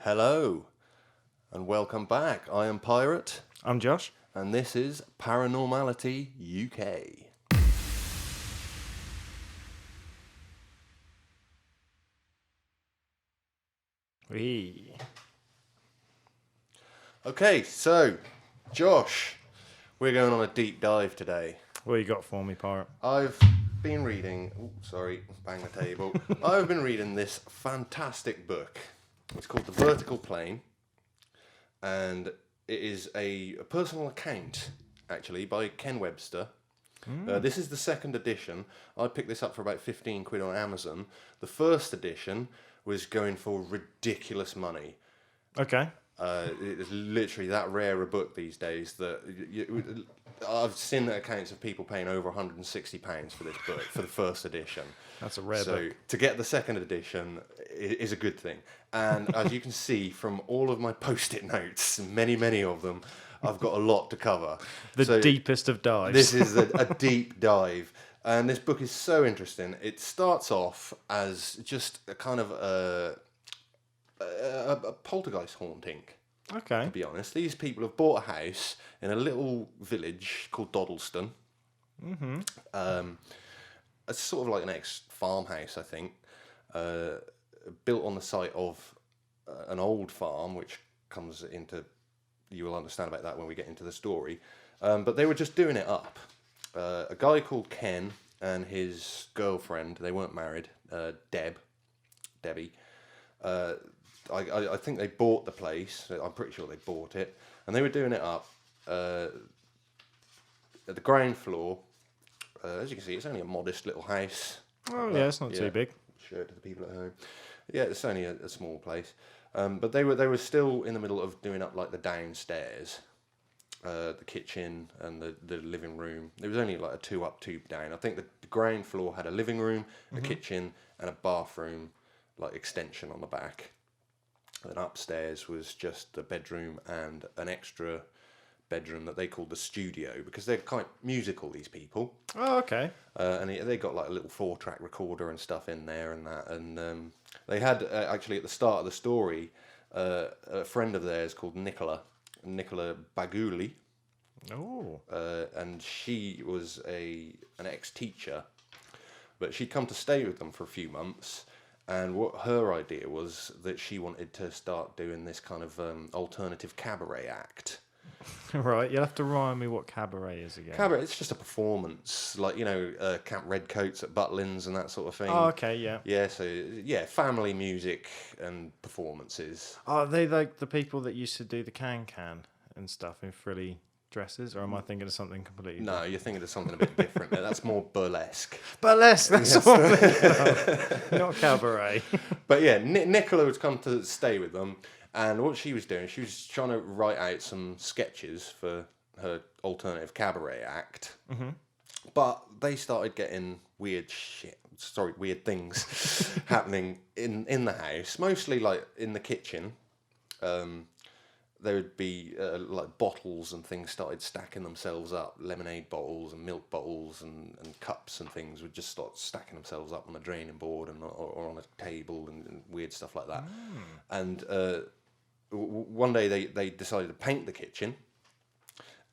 Hello, and welcome back. I am Pirate, I'm Josh. and this is Paranormality UK. Wee. Okay, so, Josh, we're going on a deep dive today. What you got for me, Pirate? I've been reading, bang the table. I've been reading this fantastic book. It's called The Vertical Plane, and it is a personal account, actually, by Ken Webster. This is the second edition. I picked this up for about 15 quid on Amazon. The first edition was going for ridiculous money. Okay. It is literally that rare a book these days that I've seen accounts of people paying over £160 for this book for the first edition. That's a rare So book. to get the second edition is a good thing. And as you can see from all of my post-it notes, many of them, I've got a lot to cover. The deepest of dives. This is a deep dive. And this book is so interesting. It starts off as just a kind of a poltergeist haunting, Okay. to be honest. These people have bought a house in a little village called Dodleston. It's sort of like an ex-farmhouse, I think, built on the site of an old farm, which comes into... You will understand about that when we get into the story. But they were just doing it up. A guy called Ken and his girlfriend, they weren't married, Debbie. I think they bought the place. I'm pretty sure they bought it. And they were doing it up. At the ground floor, as you can see, it's only a modest little house. Oh, yeah, it's not too big. Show it to the people at home. Yeah, it's only a small place. But they were still in the middle of doing up like the downstairs, the kitchen and the living room. There was only like a 2-up, 2 down. I think the ground floor had a living room, a kitchen, and a bathroom, like extension on the back. And upstairs was just a bedroom and an extra bedroom that they called the studio because they're quite musical, these people. Oh, okay. And they got like a little 4-track recorder and stuff in there and that. And they had, actually at the start of the story, a friend of theirs called Nicola Baguli. Oh. And she was an ex-teacher, but she'd come to stay with them for a few months. And what her idea was that she wanted to start doing this kind of alternative cabaret act. Right, you'll have to remind me what cabaret is again. Cabaret, it's just a performance, like, Camp Redcoats at Butlins and that sort of thing. Oh, okay, yeah. Yeah, so, family music and performances. Are they like the people that used to do the can and stuff in frilly dresses? Or am I thinking of something completely No, you're thinking of something a bit different. That's more burlesque. Burlesque, that's what I'm thinking of. Not cabaret. But yeah, Nicola had come to stay with them, and what she was doing, she was trying to write out some sketches for her alternative cabaret act. Mm-hmm. But they started getting weird things happening in the house, mostly like in the kitchen. There would be like bottles and things started stacking themselves up. Lemonade bottles and milk bottles and cups and things would just start stacking themselves up on the draining board or on a table and weird stuff like that. And one day they decided to paint the kitchen.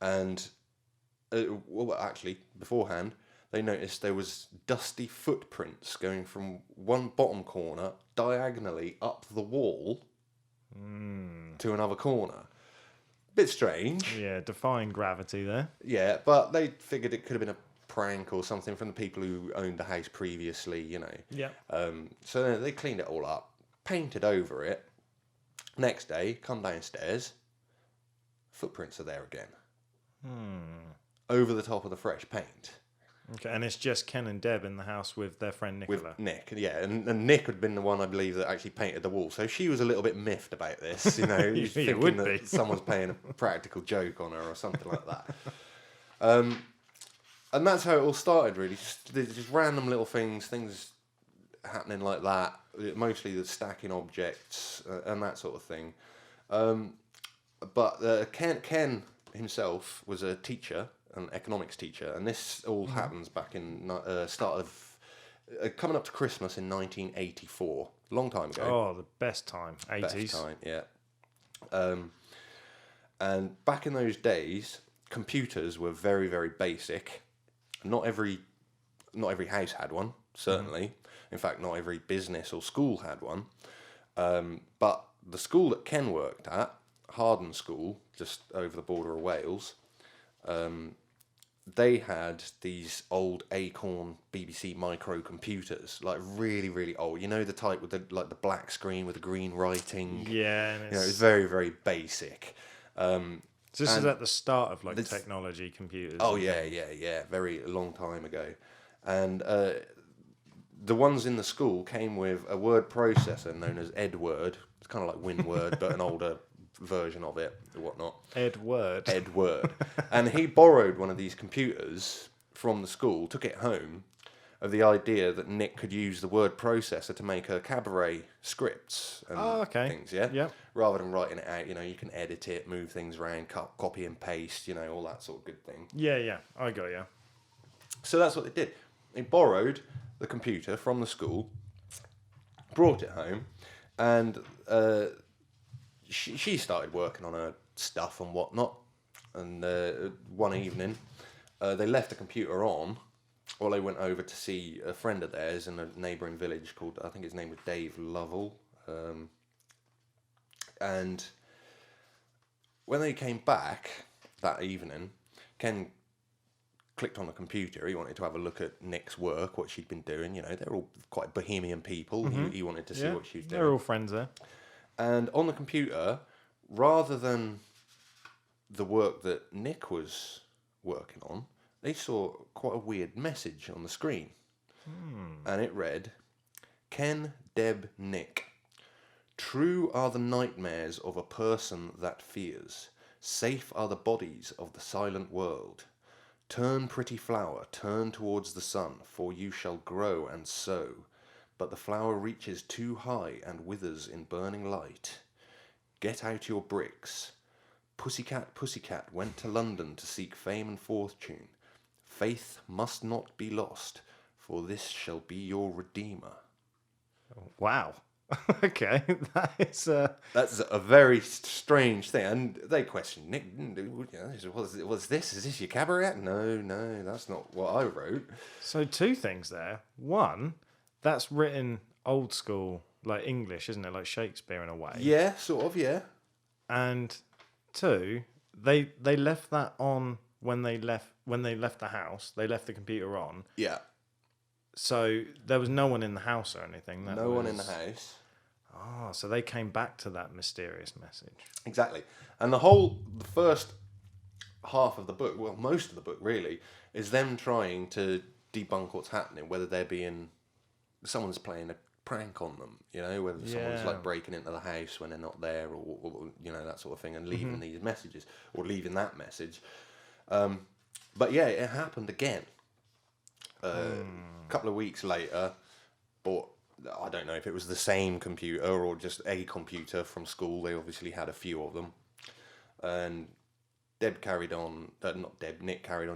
And actually, beforehand, they noticed there was dusty footprints going from one bottom corner diagonally up the wall to another corner. Bit strange. Yeah, defying gravity there. Yeah, but they figured it could have been a prank or something from the people who owned the house previously, Yeah. So they cleaned it all up, painted over it. Next day, come downstairs, footprints are there again. Over the top of the fresh paint. Okay, and it's just Ken and Deb in the house with their friend Nicola. With Nick, yeah, and Nick had been the one, I believe, that actually painted the wall. So she was a little bit miffed about this, You thinking would that be. someone's playing a practical joke on her or something like that. And that's how it all started, really. Just random little things happening like that. Mostly the stacking objects and that sort of thing. But Ken himself was a teacher, an economics teacher, and this all happens back in start of coming up to Christmas in 1984, a long time ago. Oh, the best time, 80s. Best time, yeah. And back in those days, computers were very, very basic. Not every house had one, certainly. In fact, not every business or school had one. But the school that Ken worked at, Harden School, just over the border of Wales, they had these old Acorn BBC microcomputers, like really, really old. You know, the type with the black screen with the green writing. Yeah, and You know, it's very, very basic. So this is at the start of technology, computers. Oh yeah, very long time ago, and the ones in the school came with a word processor known as Edward. It's kind of like WinWord, but an older version of it or whatnot. Edward. And he borrowed one of these computers from the school, took it home, of the idea that Nick could use the word processor to make a cabaret scripts and things, Yeah. rather than writing it out. You know, you can edit it, move things around, copy and paste, you know, all that sort of good thing. Yeah, I got you. So that's what they did. They borrowed the computer from the school, brought it home, and she started working on her stuff and whatnot. And one evening, they left the computer on, while they went over to see a friend of theirs in a neighbouring village called, I think his name was Dave Lovell. And when they came back that evening, Ken clicked on the computer. He wanted to have a look at Nick's work, what she'd been doing. You know, they're all quite bohemian people. He wanted to see what she was doing. They're all friends there. And on the computer, rather than the work that Nick was working on, they saw quite a weird message on the screen. And it read, Ken, Deb, Nick. True are the nightmares of a person that fears. Safe are the bodies of the silent world. Turn, pretty flower, turn towards the sun, for you shall grow and sow. But the flower reaches too high and withers in burning light. Get out your bricks. Pussycat, pussycat went to London to seek fame and fortune. Faith must not be lost, for this shall be your redeemer. Wow. Okay, that's a very strange thing, and they questioned Nick. Was this? Is this your cabaret? No, that's not what I wrote. So two things there. One, that's written old school, like English, isn't it? Like Shakespeare in a way. Yeah, sort of. Yeah. And two, they left that on when they left the house. They left the computer on. Yeah. So there was no one in the house or anything. No one in the house. Oh, so they came back to that mysterious message. Exactly. And the first half of the book, well, most of the book really, is them trying to debunk what's happening, whether someone's playing a prank on them, you know, whether someone's like breaking into the house when they're not there, or you know, that sort of thing, and leaving these messages, or leaving that message. But yeah, it happened again. A couple of weeks later, but I don't know if it was the same computer or just a computer from school. They obviously had a few of them. And Nick carried on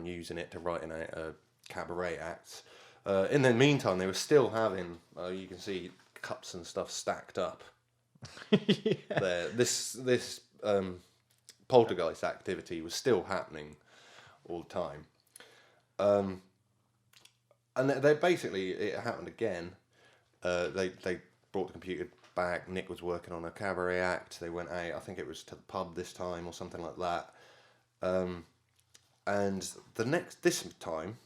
using it to writing out cabaret acts. In the meantime, they were still having, you can see cups and stuff stacked up there. This poltergeist activity was still happening all the time. And they basically, it happened again. They brought the computer back. Nick was working on a cabaret act. They went out, I think it was to the pub this time or something like that. And this time,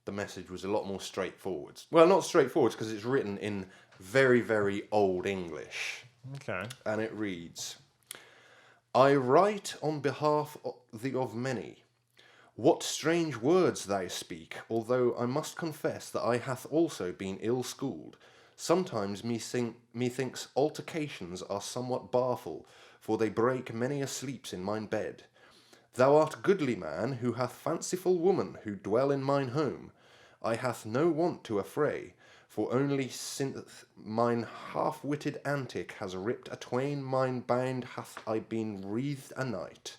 the message was a lot more straightforward. Well, not straightforward because it's written in very, very old English. Okay. And it reads, I write on behalf of many. What strange words thou speak, although I must confess that I hath also been ill-schooled. Sometimes methinks altercations are somewhat barful, for they break many a sleeps in mine bed. Thou art goodly man, who hath fanciful woman, who dwell in mine home. I hath no want to affray, for only since mine half-witted antic has ripped atwain mine bound hath I been wreathed a night.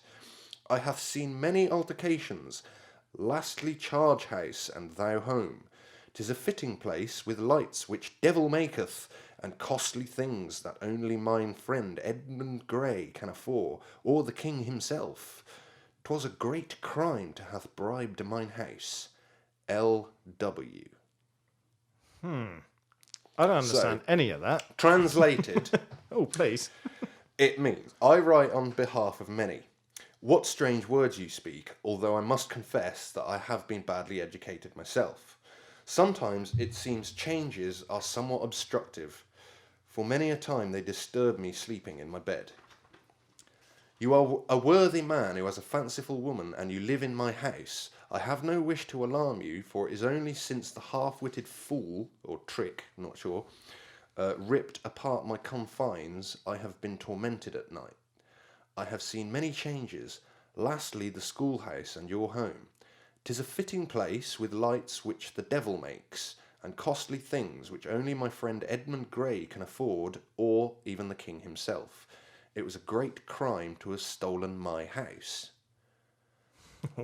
I hath seen many altercations, lastly charge house and thou home. 'Tis a fitting place with lights which devil maketh, and costly things that only mine friend Edmund Grey can afford, or the king himself. 'Twas a great crime to have bribed mine house. L.W. I don't understand any of that. Translated, Oh, please. it means, I write on behalf of many. What strange words you speak, although I must confess that I have been badly educated myself. Sometimes it seems changes are somewhat obstructive, for many a time they disturb me sleeping in my bed. You are a worthy man who has a fanciful woman, and you live in my house. I have no wish to alarm you, for it is only since the half-witted fool, or trick, not sure, ripped apart my confines, I have been tormented at night. I have seen many changes, lastly the schoolhouse and your home. 'Tis a fitting place with lights which the devil makes, and costly things which only my friend Edmund Grey can afford, or even the king himself. It was a great crime to have stolen my house.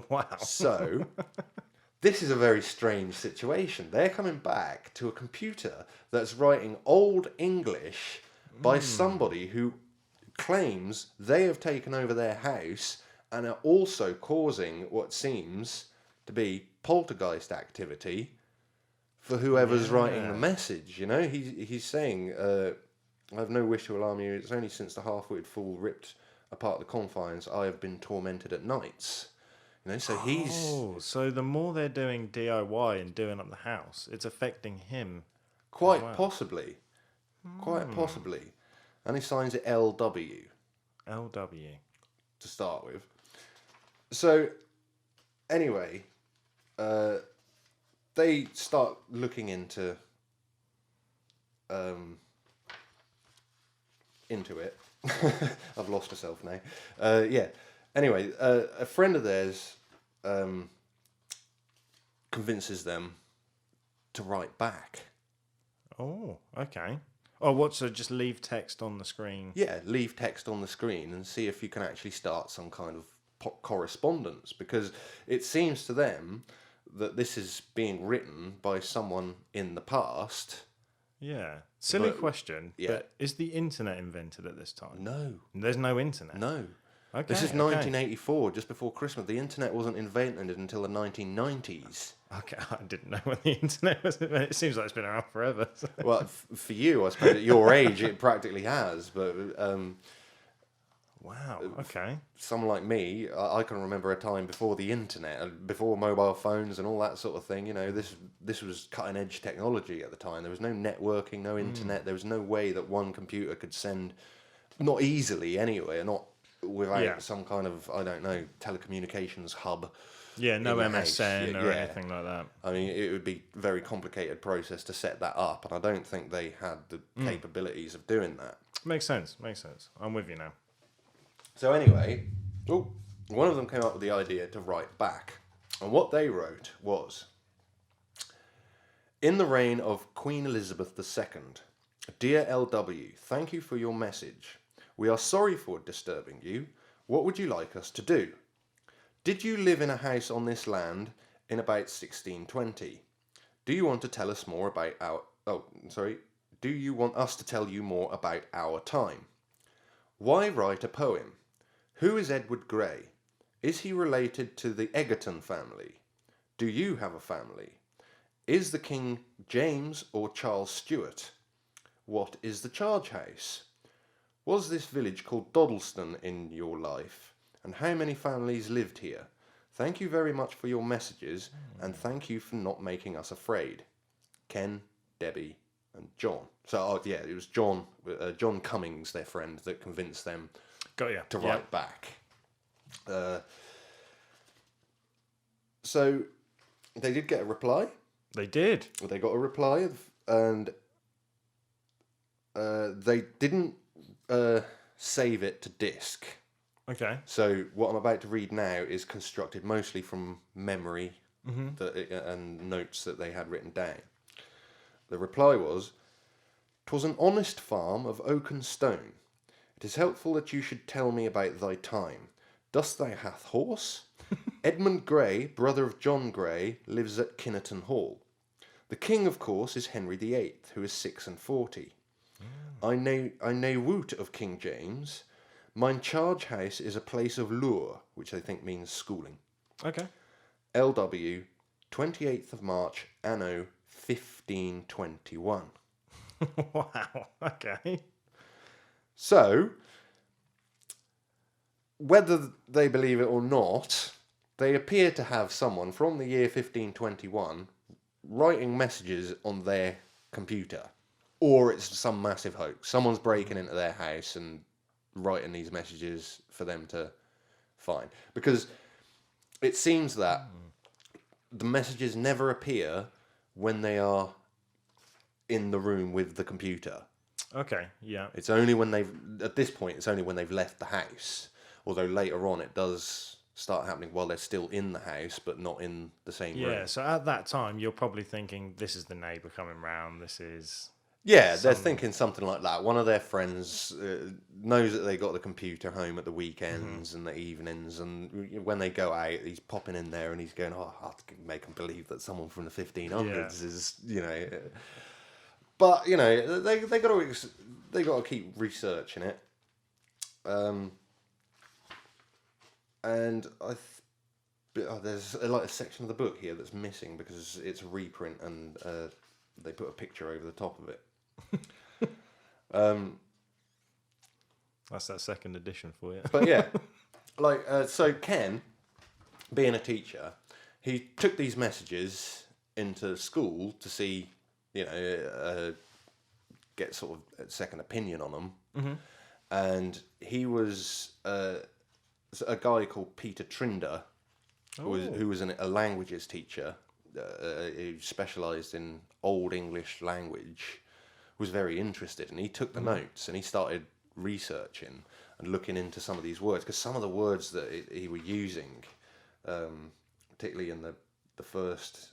Wow. So, this is a very strange situation. They're coming back to a computer that's writing Old English by somebody who claims they have taken over their house and are also causing what seems to be poltergeist activity for whoever's writing the message. You know, he's saying, I have no wish to alarm you. It's only since the half-witted fool ripped apart the confines I have been tormented at nights. You know, so he's... Oh, so the more they're doing DIY and doing up the house, it's affecting him. Quite possibly. Quite possibly. And he signs it LW. LW. To start with. So, anyway, they start looking into it. I've lost myself now. Yeah. Anyway, a friend of theirs convinces them to write back. Oh, okay. Oh, what? So just leave text on the screen? Yeah, leave text on the screen and see if you can actually start some kind of correspondence, because it seems to them that this is being written by someone in the past. Yeah. Silly question, but is the internet invented at this time? No. There's no internet? No. Okay. This is 1984, just before Christmas. The internet wasn't invented until the 1990s. Okay, I didn't know when the internet was invented. It seems like it's been around forever. So. Well, for you, I suppose, at your age, it practically has. But wow, okay. someone like me, I can remember a time before the internet, before mobile phones and all that sort of thing. You know, this was cutting-edge technology at the time. There was no networking, no internet. There was no way that one computer could send, not easily anyway, not without some kind of, I don't know, telecommunications hub. Yeah, no MSN or anything like that. I mean, it would be a very complicated process to set that up, and I don't think they had the capabilities of doing that. Makes sense, makes sense. I'm with you now. So anyway, one of them came up with the idea to write back, and what they wrote was, in the reign of Queen Elizabeth II, dear LW, thank you for your message. We are sorry for disturbing you. What would you like us to do? Did you live in a house on this land in about 1620? Do you want to tell us more about Do you want us to tell you more about our time? Why write a poem? Who is Edward Grey? Is he related to the Egerton family? Do you have a family? Is the King James or Charles Stuart? What is the charge house? Was this village called Dodleston in your life? And how many families lived here? Thank you very much for your messages, and thank you for not making us afraid. Ken, Debbie, and John. So, it was John Cummings, their friend, that convinced them to write back. So, they did get a reply. They did. Well, they got a reply, and they didn't save it to disk. Okay. So what I'm about to read now is constructed mostly from memory and notes that they had written down. The reply was, "'Twas an honest farm of oak and stone. It is helpful that you should tell me about thy time. Dost thou hath horse? Edmund Grey, brother of John Grey, lives at Kinnerton Hall. The king, of course, is Henry VIII, who is 46. I know woot of King James. Mine charge house is a place of lure, which I think means schooling. Okay. LW, 28th of March, anno 1521. Wow. Okay. So, whether they believe it or not, they appear to have someone from the year 1521 writing messages on their computer. Or it's some massive hoax. Someone's breaking into their house and writing these messages for them to find. Because it seems that the messages never appear when they are in the room with the computer. Okay. Yeah. It's only when at this point, it's only when they've left the house. Although later on it does start happening while they're still in the house, but not in the same room. Yeah. So at that time, you're probably thinking, this is the neighbour coming round. This is... Yeah, they're thinking something like that. One of their friends knows that they got the computer home at the weekends and the evenings, and when they go out, he's popping in there and he's going, "Oh, I have to make them believe that someone from the 1500s is, you know." But you know, they got to keep researching it. And there's like a section of the book here that's missing because it's a reprint and they put a picture over the top of it. That's that second edition for you. But yeah, like so Ken, being a teacher, he took these messages into school to see, you know, get sort of a second opinion on them. And he was a guy called Peter Trinder, who was a languages teacher who specialised in Old English language, was very interested, and he took the notes and he started researching and looking into some of these words, because some of the words that he was using, particularly in the first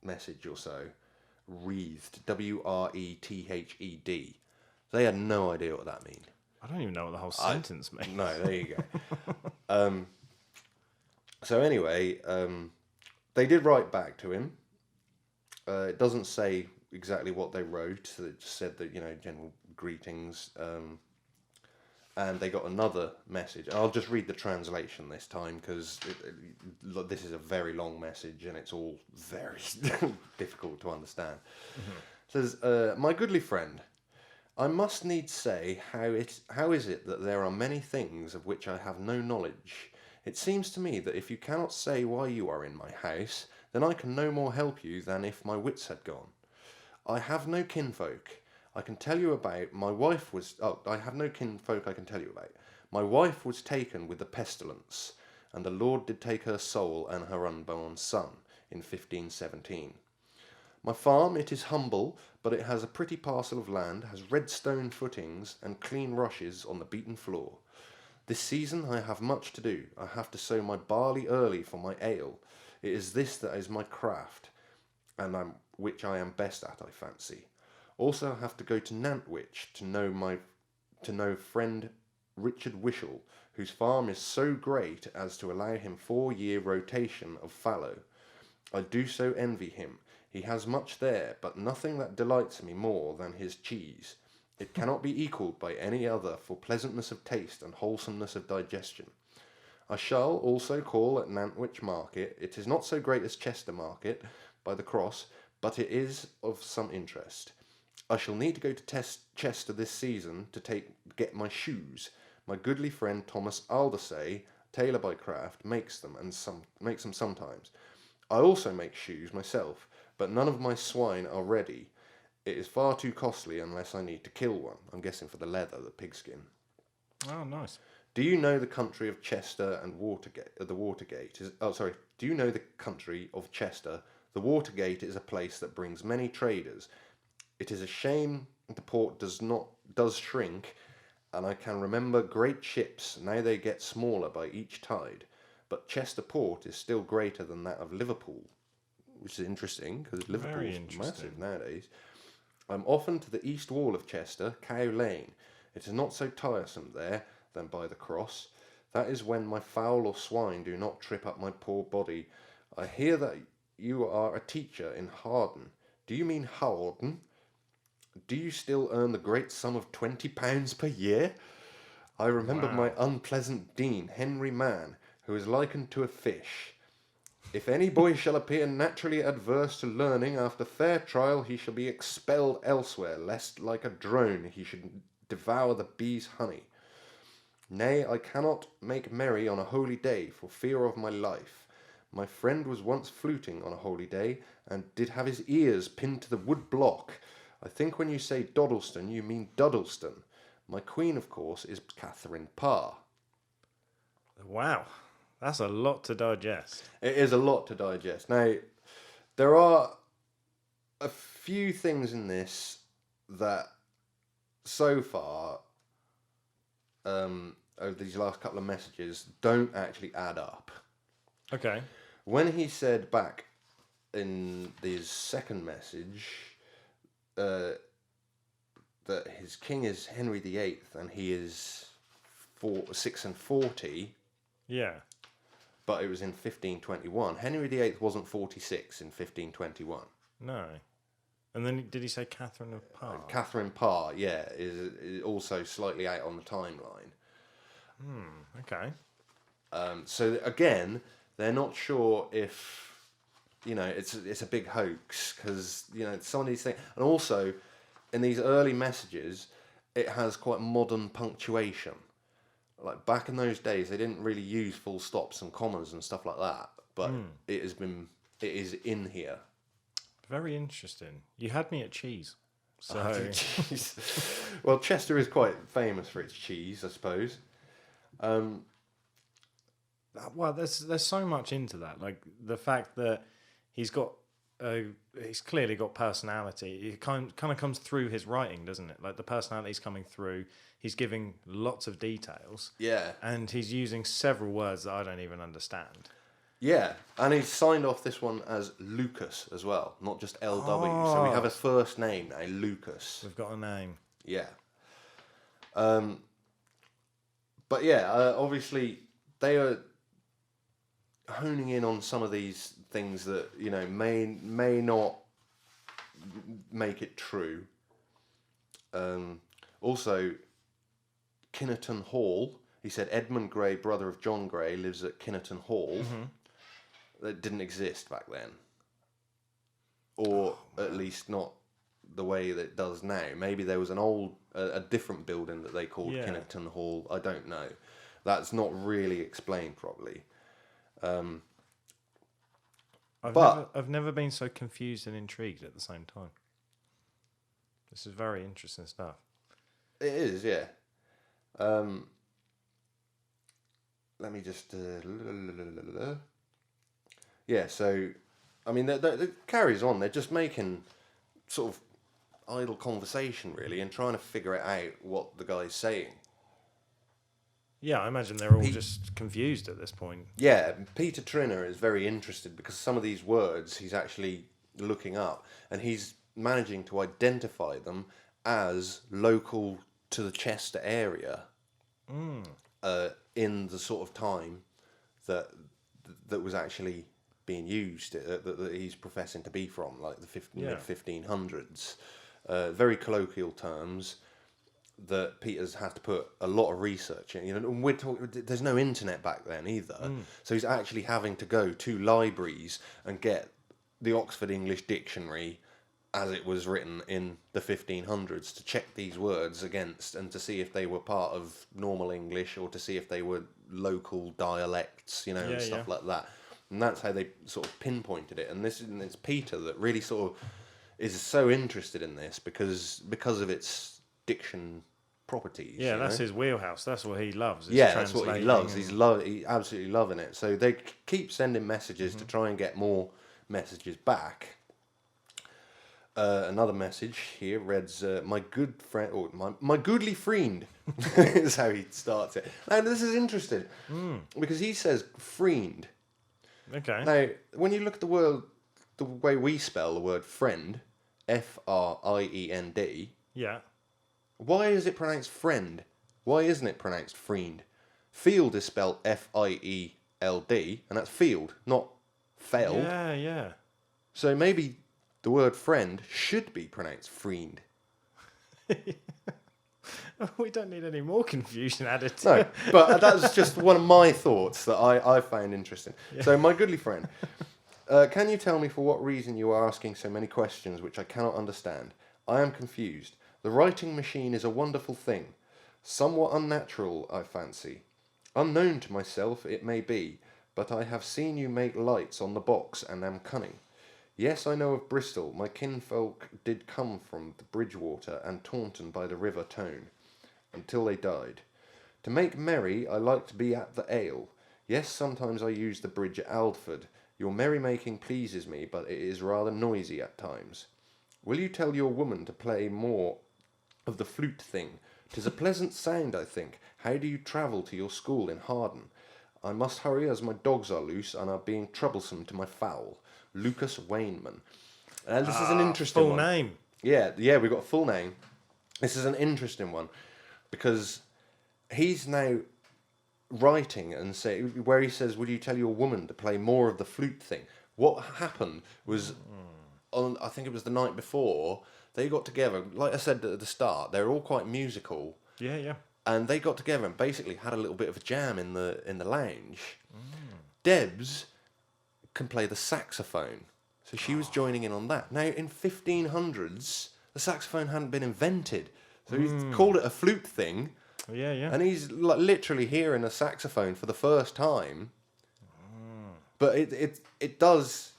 message or so, wreathed, WRETHED. They had no idea what that meant. I don't even know what the whole sentence means. No, there you go. So anyway, they did write back to him. It doesn't say exactly what they wrote. It just said that, you know, general greetings. And they got another message. I'll just read the translation this time because this is a very long message and it's all very difficult to understand. It says, "My goodly friend, I must needs say how is it that there are many things of which I have no knowledge. It seems to me that if you cannot say why you are in my house, then I can no more help you than if my wits had gone. I have no kinfolk I can tell you about. I have no kinfolk I can tell you about. My wife was taken with the pestilence, and the Lord did take her soul and her unborn son in 1517. My farm, it is humble, but it has a pretty parcel of land, has red stone footings, and clean rushes on the beaten floor. This season I have much to do. I have to sow my barley early for my ale. It is this that is my craft, and which I am best at, I fancy. Also I have to go to Nantwich to know friend Richard Wishel, whose farm is so great as to allow him 4-year rotation of fallow. I do so envy him. He has much there, but nothing that delights me more than his cheese. It cannot be equalled by any other for pleasantness of taste and wholesomeness of digestion. I shall also call at Nantwich Market. It is not so great as Chester Market by the cross, but it is of some interest. I shall need to go to Chester this season to get my shoes. My goodly friend Thomas Aldersay, tailor by craft, makes them sometimes. I also make shoes myself, but none of my swine are ready. It is far too costly unless I need to kill one. I'm guessing for the leather, the pigskin. Oh, nice. Do you know the country of Chester and Watergate? Do you know the country of Chester? The Watergate is a place that brings many traders. It is a shame the port does shrink, and I can remember great ships. Now they get smaller by each tide, but Chester port is still greater than that of Liverpool, which is interesting because Liverpool is massive nowadays. I'm often to the east wall of Chester, Cow Lane. It is not so tiresome there than by the cross. That is when my fowl or swine do not trip up my poor body. I hear that you are a teacher in Harden. Do you mean Harden? Do you still earn the great sum of £20 per year? I remember my Wow. unpleasant dean, Henry Mann, who is likened to a fish. If any boy shall appear naturally adverse to learning, after fair trial he shall be expelled elsewhere, lest like a drone he should devour the bee's honey. Nay, I cannot make merry on a holy day, for fear of my life. My friend was once fluting on a holy day, and did have his ears pinned to the wood block. I think when you say Dodleston, you mean Dodleston. My queen, of course, is Catherine Parr. Wow. That's a lot to digest. It is a lot to digest. Now, there are a few things in this that, so far, over these last couple of messages, don't actually add up. Okay. When he said back in his second message that his king is Henry VIII and he is 6 and 40, Yeah. but it was in 1521. Henry VIII wasn't 46 in 1521. No. And then did he say Catherine of Parr? Catherine Parr, yeah, is also slightly out on the timeline. Okay. So again, they're not sure if, it's a big hoax, because, some of these things, and also in these early messages, it has quite modern punctuation. Like back in those days, they didn't really use full stops and commas and stuff like that, but it is in here. Very interesting. You had me at cheese. So Cheese. Well, Chester is quite famous for its cheese, I suppose. well, there's so much into that. Like the fact that he's clearly got personality. It kind of comes through his writing, doesn't it? Like the personality's coming through. He's giving lots of details. Yeah. And he's using several words that I don't even understand. Yeah, and he's signed off this one as Lucas as well, not just LW. So we have a first name now, Lucas. We've got a name. Yeah. But yeah, obviously they are honing in on some of these things that may not make it true. Also, Kinnerton Hall. He said Edmund Gray, brother of John Gray, lives at Kinnerton Hall. Mm-hmm. That didn't exist back then, or at least not the way that it does now. Maybe there was a different building that they called Kinnerton Hall. I don't know. That's not really explained properly. I've never been so confused and intrigued at the same time. This is very interesting stuff. It is, yeah. Let me just... Yeah, so, I mean, it carries on. They're just making sort of idle conversation, really, and trying to figure out what the guy's saying. Yeah, I imagine they're all just confused at this point. Yeah, Peter Trinner is very interested because some of these words he's actually looking up, and he's managing to identify them as local to the Chester area in the sort of time that was actually being used, that he's professing to be from, like the mid-1500s. Very colloquial terms that Peter's had to put a lot of research in. And there's no internet back then either. So he's actually having to go to libraries and get the Oxford English Dictionary as it was written in the 1500s to check these words against and to see if they were part of normal English or to see if they were local dialects, and stuff like that. And that's how they sort of pinpointed it. And it's Peter that really sort of is so interested in this because of its diction properties. Yeah, that's his wheelhouse. That's what he loves. That's what he loves. He's absolutely loving it. So they keep sending messages to try and get more messages back. Another message here reads, my good friend, or my goodly friend, is how he starts it. Now, this is interesting because he says friend. Okay. Now, when you look at the way we spell the word friend, Friend, yeah. Why is it pronounced friend? Why isn't it pronounced friend? Field is spelled Field, and that's field, not feld. Yeah. So maybe the word friend should be pronounced friend. We don't need any more confusion added to No, it. but that's just one of my thoughts that I found interesting. Yeah. So, my goodly friend, can you tell me for what reason you are asking so many questions which I cannot understand? I am confused. The writing machine is a wonderful thing. Somewhat unnatural, I fancy. Unknown to myself, it may be, but I have seen you make lights on the box and am cunning. Yes, I know of Bristol. My kinfolk did come from the Bridgewater and Taunton by the River Tone, until they died. To make merry, I like to be at the ale. Yes, sometimes I use the bridge at Aldford. Your merrymaking pleases me, but it is rather noisy at times. Will you tell your woman to play more of the flute thing? 'Tis a pleasant sound, I think. How do you travel to your school in Harden? I must hurry as my dogs are loose and are being troublesome to my fowl. Lucas Wainman. This is an interesting Full one. name. Yeah, we got a full name. This is an interesting one because he's now writing and where he says, "Would you tell your woman to play more of the flute thing?" What happened was on, I think it was the night before, they got together. Like I said at the start, they're all quite musical. Yeah, yeah. And they got together and basically had a little bit of a jam in the lounge. Debs can play the saxophone, so she was joining in on that. Now in 1500s, the saxophone hadn't been invented, so he's called it a flute thing, Yeah, yeah. and he's like literally hearing a saxophone for the first time. But it does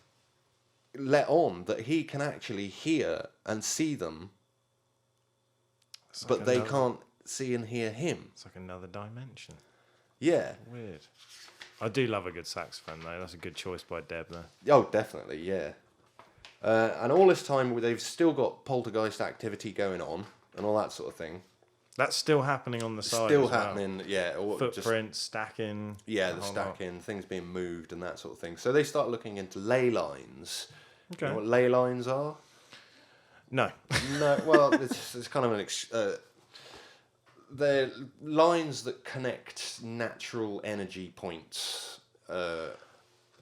let on that he can actually hear and see them, but they can't see and hear him. It's like another dimension. Yeah. Weird. I do love a good saxophone, though. That's a good choice by Deb, though. Oh, definitely, yeah. And all this time, they've still got poltergeist activity going on and all that sort of thing. That's still happening on the side. Still as well. happening, yeah. Or Footprints, stacking. yeah, the whole stacking, things being moved and that sort of thing. So they start looking into ley lines. lot. You know Okay. what ley lines are? No. No, well, it's kind of they're lines that connect natural energy points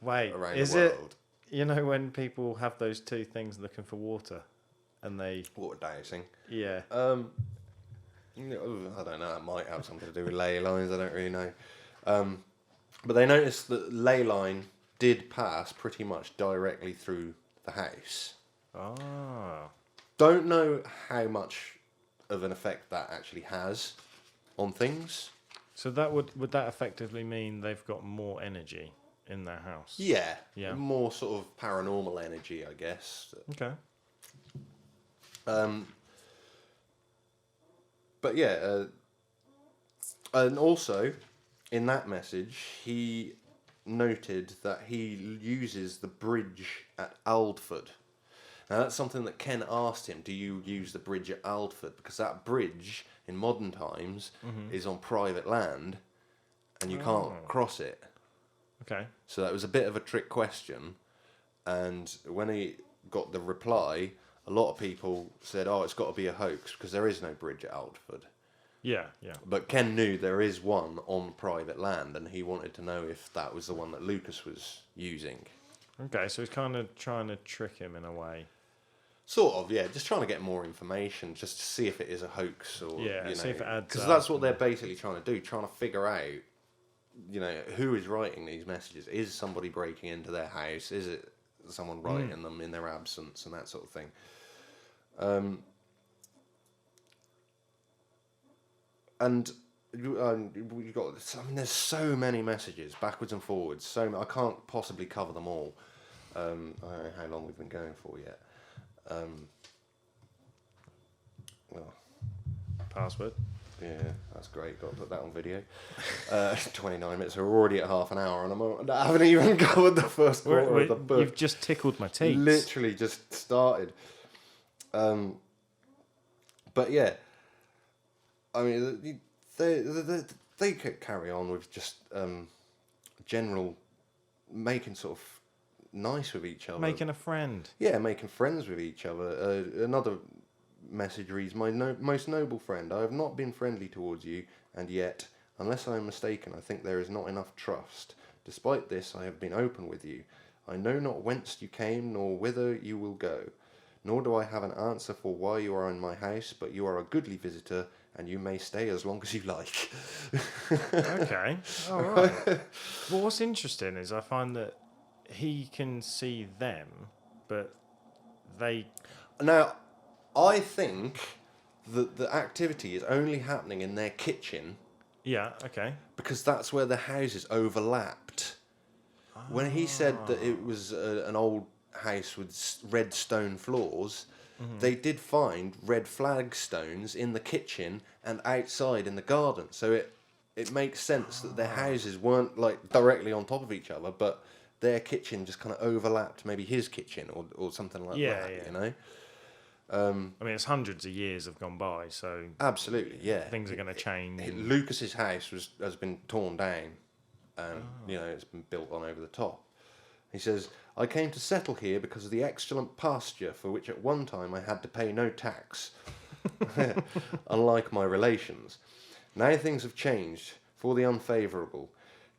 Wait, around is the it? world. You know when people have those two things looking for water, and they Water dowsing. yeah. I don't know, that might have something to do with ley lines, I don't really know. But they noticed that ley line did pass pretty much directly through the house. Ah. Don't know how much of an effect that actually has on things. So that would that effectively mean they've got more energy in their house? Yeah, Yeah. more sort of paranormal energy, I guess. Okay. But yeah, and also in that message, he noted that he uses the bridge at Aldford. Now that's something that Ken asked him, do you use the bridge at Aldford? Because that bridge in modern times is on private land and you can't cross it. Okay. So that was a bit of a trick question. And when he got the reply, a lot of people said, oh, it's got to be a hoax because there is no bridge at Aldford. Yeah, yeah. But Ken knew there is one on private land and he wanted to know if that was the one that Lucas was using. Okay, so he's kind of trying to trick him in a way. Sort of, yeah. Just trying to get more information, just to see if it is a hoax or see if it adds because up. that's what they're basically trying to do, trying to figure out, who is writing these messages. Is somebody breaking into their house? Is it someone writing them in their absence and that sort of thing? And we got. I mean, there's so many messages backwards and forwards. I can't possibly cover them all. I don't know how long we've been going for yet. Well, Password. yeah, that's great. Got to put that on video. 29 minutes. We're already at half an hour, and I haven't even covered the first quarter of the book. You've just tickled my teeth. Literally just started. But yeah, I mean, they could carry on with just general making sort of nice with each other. Making a friend. Yeah, making friends with each other. Another message reads, "My most noble friend, I have not been friendly towards you, and yet, unless I am mistaken, I think there is not enough trust. Despite this, I have been open with you. I know not whence you came, nor whither you will go. Nor do I have an answer for why you are in my house, but you are a goodly visitor, and you may stay as long as you like. Okay, all right. But what's interesting is I find that he can see them, but they. Now, I think that the activity is only happening in their kitchen Yeah, okay. because that's where the houses overlapped. When he said that it was an old house with red stone floors, they did find red flagstones in the kitchen and outside in the garden. So it makes sense that their houses weren't like directly on top of each other, but their kitchen just kind of overlapped maybe his kitchen or something like Yeah, that, yeah. you know? I mean, it's hundreds of years have gone by, so Absolutely, yeah. things are going to change. Lucas's house has been torn down, and it's been built on over the top. He says, I came to settle here because of the excellent pasture for which at one time I had to pay no tax, unlike my relations. Now things have changed for the unfavourable.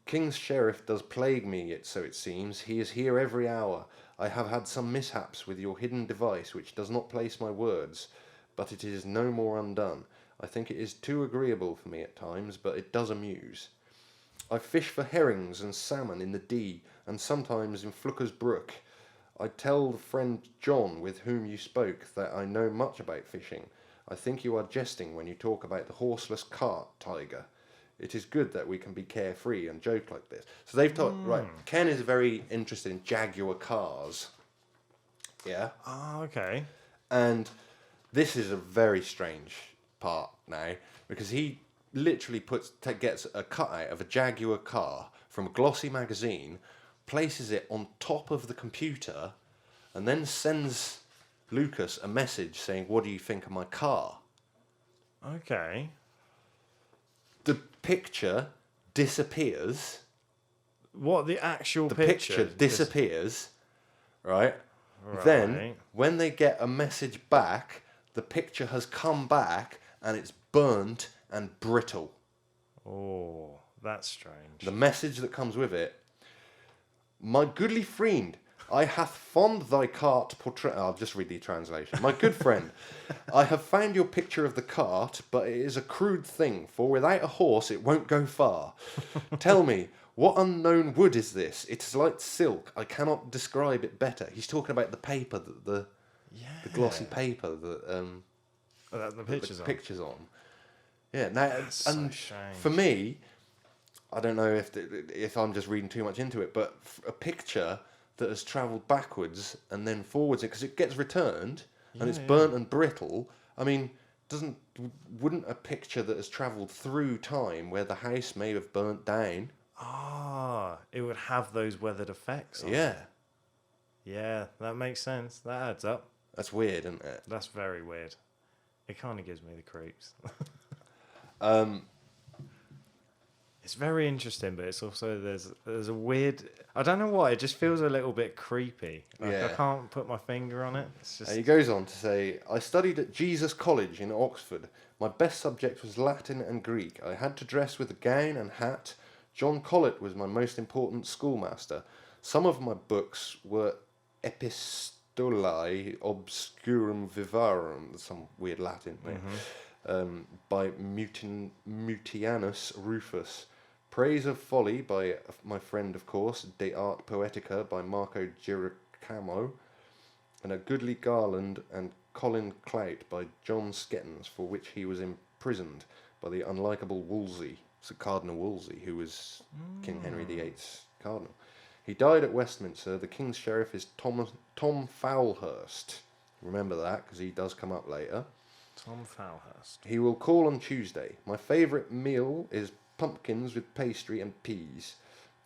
King's sheriff does plague me, so it seems. He is here every hour. I have had some mishaps with your hidden device, which does not place my words, but it is no more undone. I think it is too agreeable for me at times, but it does amuse. I fish for herrings and salmon in the Dee, and sometimes in Flooker's Brook. I tell the friend John with whom you spoke that I know much about fishing. I think you are jesting when you talk about the horseless cart tiger. It is good that we can be carefree and joke like this. So they've taught, right, Ken is very interested in Jaguar cars. Yeah? Oh, okay. And this is a very strange part now, because he literally gets a cutout of a Jaguar car from a glossy magazine, places it on top of the computer, and then sends Lucas a message saying, what do you think of my car? Okay. The picture disappears. What, the actual The picture? picture disappears, right? Right. Then, when they get a message back, the picture has come back and it's burnt and brittle. Oh, that's strange. The message that comes with it, my goodly friend, I hath fond thy cart portray. I'll just read the translation. My good friend, I have found your picture of the cart, but it is a crude thing, for without a horse it won't go far. Tell me, what unknown wood is this? It is like silk. I cannot describe it better. He's talking about the paper, the glossy paper that the pictures on. pictures on. Yeah, now That's and so strange. for me, I don't know if I'm just reading too much into it, but a picture that has travelled backwards and then forwards, because it gets returned and it's burnt and brittle. I mean, wouldn't a picture that has travelled through time, where the house may have burnt down? Ah, it would have those weathered effects on it. Yeah, Yeah, that makes sense. That adds up. that's weird, isn't it? That's very weird. It kind of gives me the creeps. It's very interesting, but it's also there's a weird. I don't know why. It just feels a little bit creepy. Like, Yeah. I can't put my finger on it. It's just. And he goes on to say, I studied at Jesus College in Oxford. My best subject was Latin and Greek. I had to dress with a gown and hat. John Colet was my most important schoolmaster. Some of my books were Epistolae Obscurum Vivarum, some weird Latin thing, by Mutianus Rufus. Praise of Folly by my friend, of course, De Arte Poetica by Marco Giricamo, and A Goodly Garland and Colin Clout by John Skettons, for which he was imprisoned by the unlikable Wolsey, so Cardinal Wolsey, who was King Henry VIII's cardinal. He died at Westminster. The King's Sheriff is Tom Foulhurst. Remember that, because he does come up later. Tom Foulhurst. He will call on Tuesday. My favourite meal is pumpkins with pastry and peas.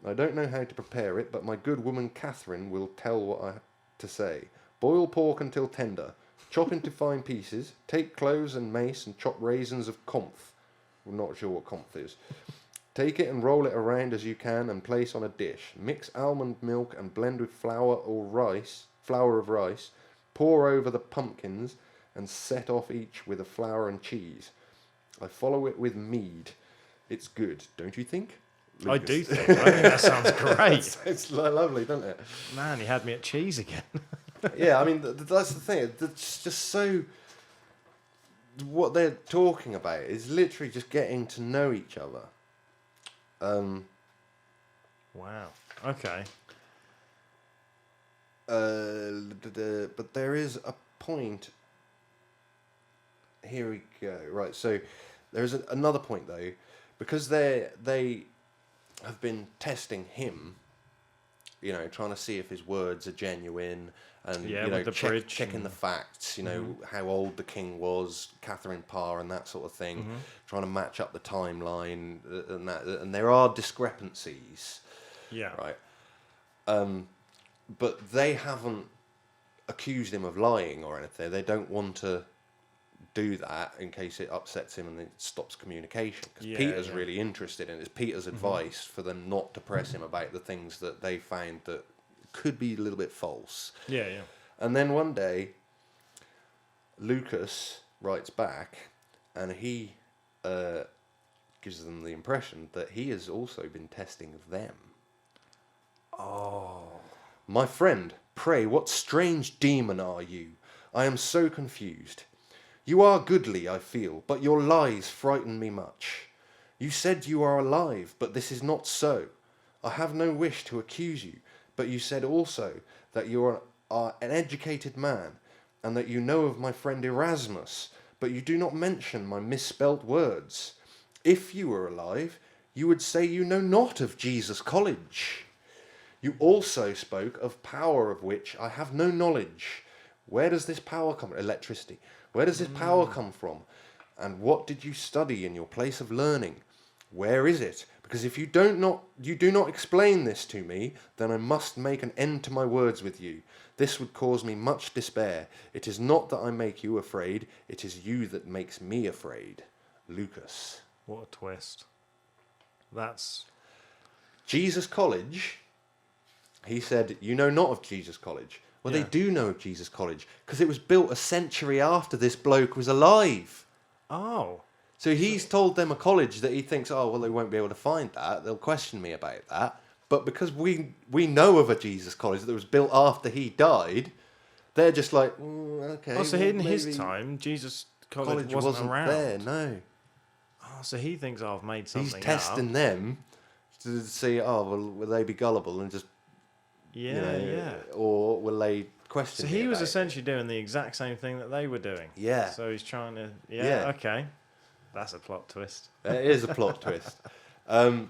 I don't know how to prepare it, but my good woman Catherine will tell what I to say. Boil pork until tender. Chop into fine pieces. Take cloves and mace and chop raisins of comf. I'm not sure what comf is. Take it and roll it around as you can and place on a dish. Mix almond milk and blend with flour of rice. Pour over the pumpkins and set off each with a flour and cheese. I follow it with mead. It's good, don't you think? I do think. I think that sounds great. It's lovely, doesn't it? Man, you had me at cheese again. Yeah, I mean, that's the thing. It's just so... What they're talking about is literally just getting to know each other. Wow. Okay. But there is a point... Here we go. Right, so there's another point, though. Because they have been testing him, you know, trying to see if his words are genuine, and Yeah, you know, with the checking the facts, you know, how old the king was, Catherine Parr, and that sort of thing, trying to match up the timeline and that, and there are discrepancies. Yeah. Right. But they haven't accused him of lying or anything. They don't want to do that in case it upsets him and it stops communication, because Peter's really interested in it. It's Peter's advice for them not to press him about the things that they found that could be a little bit false. Yeah. And then one day Lucas writes back and he gives them the impression that he has also been testing them. Oh. My friend, pray, what strange demon are you? I am so confused. You are goodly, I feel, but your lies frighten me much. You said you are alive, but this is not so. I have no wish to accuse you, but you said also that you are an educated man, and that you know of my friend Erasmus, but you do not mention my misspelt words. If you were alive, you would say you know not of Jesus College. You also spoke of power of which I have no knowledge. Where does this power come from? Electricity. Where does this power come from? And what did you study in your place of learning? Where is it? Because if you do not explain this to me, then I must make an end to my words with you. This would cause me much despair. It is not that I make you afraid, it is you that makes me afraid. Lucas. What a twist. That's... Jesus College, he said, you know not of Jesus College. Well, they do know of Jesus College, because it was built a century after this bloke was alive. Oh. So he's told them a college that he thinks, oh, well, they won't be able to find that. They'll question me about that. But because we know of a Jesus College that was built after he died, they're just like, okay. Oh, so in his time, Jesus College wasn't around. There, no. Oh, so he thinks, I've made something He's testing them to see, oh, well, will they be gullible and just... Or will they question? So he was essentially doing the exact same thing that they were doing. Yeah. So he's trying to. Yeah. Okay. That's a plot twist. It is a plot twist. And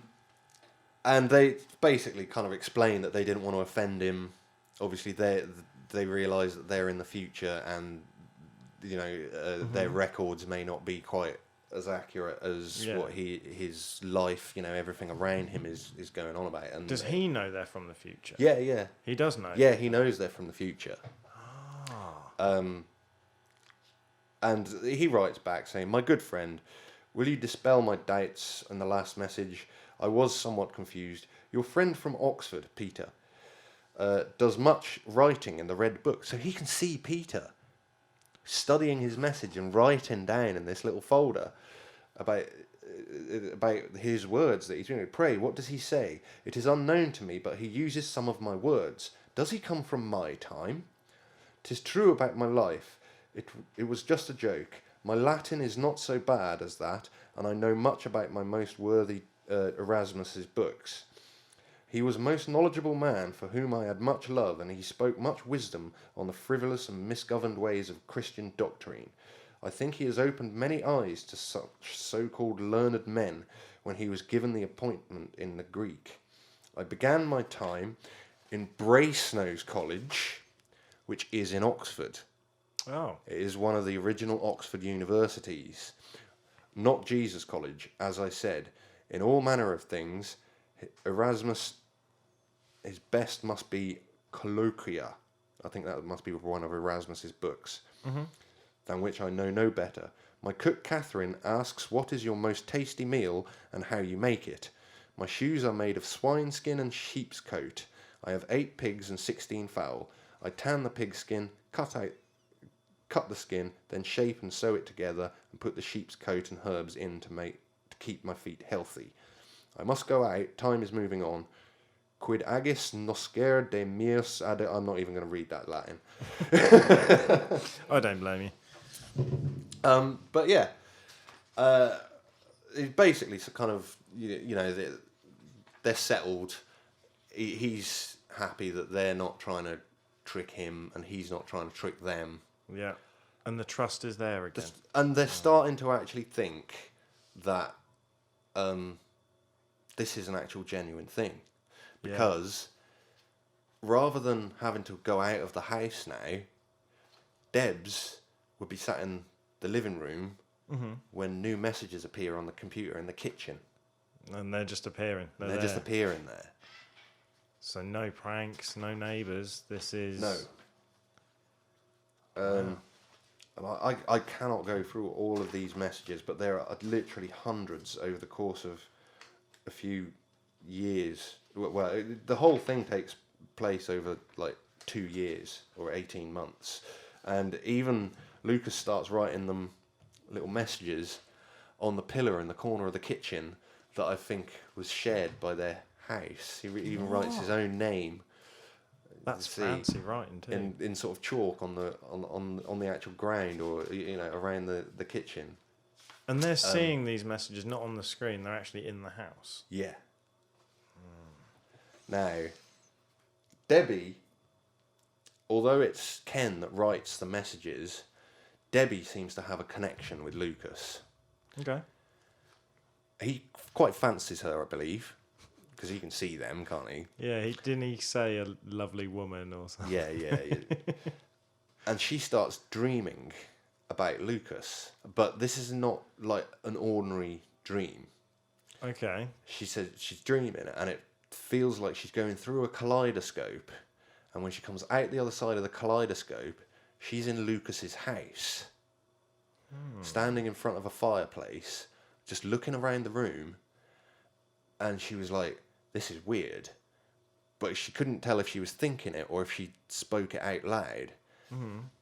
they basically kind of explain that they didn't want to offend him. Obviously, they realise that they're in the future, and their records may not be quite as accurate as what his life, everything around him is going on about. And does he know they're from the future? Yeah. He does know. Yeah, he knows they're from the future. And he writes back saying, "My good friend, will you dispel my doubts in the last message? I was somewhat confused. Your friend from Oxford, Peter, does much writing in the Red Book." So he can see Peter studying his message and writing down in this little folder about his words that he's doing. Pray, what does he say? It is unknown to me, but he uses some of my words. Does he come from my time? 'Tis true about my life. It was just a joke. My Latin is not so bad as that, and I know much about my most worthy Erasmus's books. He was a most knowledgeable man for whom I had much love, and he spoke much wisdom on the frivolous and misgoverned ways of Christian doctrine. I think he has opened many eyes to such so-called learned men when he was given the appointment in the Greek. I began my time in Brasenose College, which is in Oxford. Oh. It is one of the original Oxford universities. Not Jesus College, as I said. In all manner of things, Erasmus, his best must be Colloquia. I think that must be one of Erasmus's books, than which I know no better. My cook Catherine asks what is your most tasty meal and how you make it. My shoes are made of swine skin and sheep's coat. I have 8 pigs and 16 fowl. I tan the pig skin, cut the skin, then shape and sew it together, and put the sheep's coat and herbs in to keep my feet healthy. I must go out. Time is moving on. Quid agis noscer de meus ad... I'm not even going to read that Latin. I don't blame you. But yeah, it basically kind of, you know, they're settled. He's happy that they're not trying to trick him, and he's not trying to trick them. Yeah. And the trust is there again. And they're starting to actually think that this is an actual genuine thing. Because rather than having to go out of the house now, Debs would be sat in the living room when new messages appear on the computer in the kitchen. And they're just appearing. They're just appearing there. So no pranks, no neighbours. This is... No. I cannot go through all of these messages, but there are literally hundreds over the course of a few years. Well, the whole thing takes place over like 2 years or 18 months. And even Lucas starts writing them little messages on the pillar in the corner of the kitchen that I think was shared by their house. He even writes his own name. That's fancy writing too. In sort of chalk on the actual ground, or around the kitchen. And they're seeing these messages not on the screen; they're actually in the house. Yeah. Now, Debbie, although it's Ken that writes the messages, Debbie seems to have a connection with Lucas. Okay. He quite fancies her, I believe. Because he can see them, can't he? Yeah, didn't he say a lovely woman or something? Yeah. And she starts dreaming about Lucas. But this is not like an ordinary dream. Okay. She said she's dreaming, and it feels like she's going through a kaleidoscope. And when she comes out the other side of the kaleidoscope, she's in Lucas's house. Standing in front of a fireplace, just looking around the room. And she was like, this is weird. But she couldn't tell if she was thinking it or if she spoke it out loud.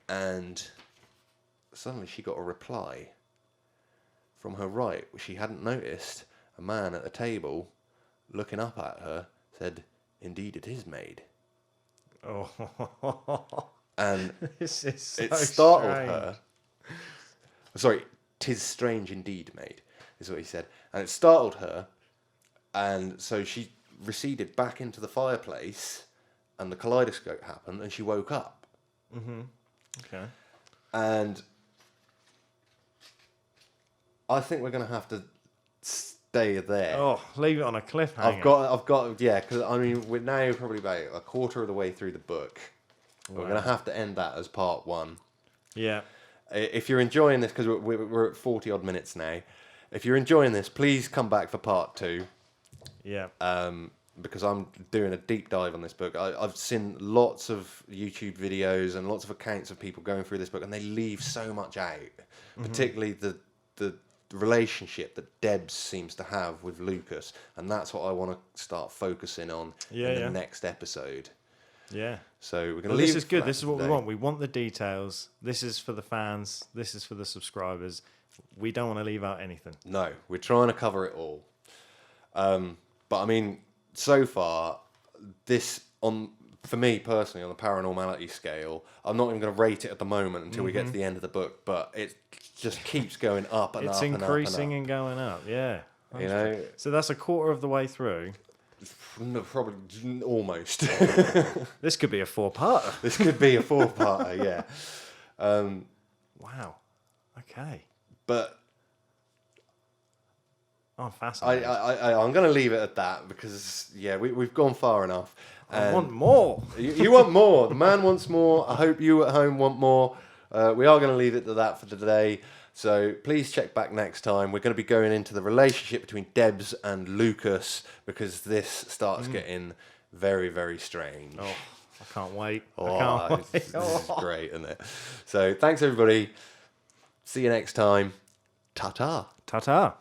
And suddenly she got a reply from her right, which she hadn't noticed. A man at the table, looking up at her, said, "Indeed it is, maid." Oh. And This is so it startled strange. her. Sorry, "'Tis strange indeed, maid," is what he said. And it startled her. And so she receded back into the fireplace, and the kaleidoscope happened, and she woke up. Okay. And I think we're going to have to stay there. Oh, leave it on a cliffhanger. I've got, yeah, because I mean, we're now probably about a quarter of the way through the book. Wow. We're going to have to end that as part 1. Yeah. If you're enjoying this, because we're at 40 odd minutes now, if you're enjoying this, please come back for part 2. Yeah. Because I'm doing a deep dive on this book. I've seen lots of YouTube videos and lots of accounts of people going through this book, and they leave so much out, particularly the relationship that Debs seems to have with Lucas, and that's what I want to start focusing on in the next episode. Yeah. So we're going to leave. This is good. This is what we want. We want the details. This is for the fans. This is for the subscribers. We don't want to leave out anything. No, we're trying to cover it all. But I mean, so far, for me personally, on the paranormality scale, I'm not even going to rate it at the moment until we get to the end of the book, but it just keeps going up and it's up and up. It's increasing and going up, yeah. You know? So that's a quarter of the way through. No, probably almost. This could be a 4-parter. This could be a 4-parter, yeah. Wow. Okay. But I'm fascinated. I'm going to leave it at that because, yeah, we've gone far enough. I want more. You want more. The man wants more. I hope you at home want more. We are going to leave it to that for today. So please check back next time. We're going to be going into the relationship between Debs and Lucas because this starts getting very, very strange. Oh, I can't wait. Oh, I can't wait. This is great, isn't it? So thanks, everybody. See you next time. Ta-ta. Ta-ta.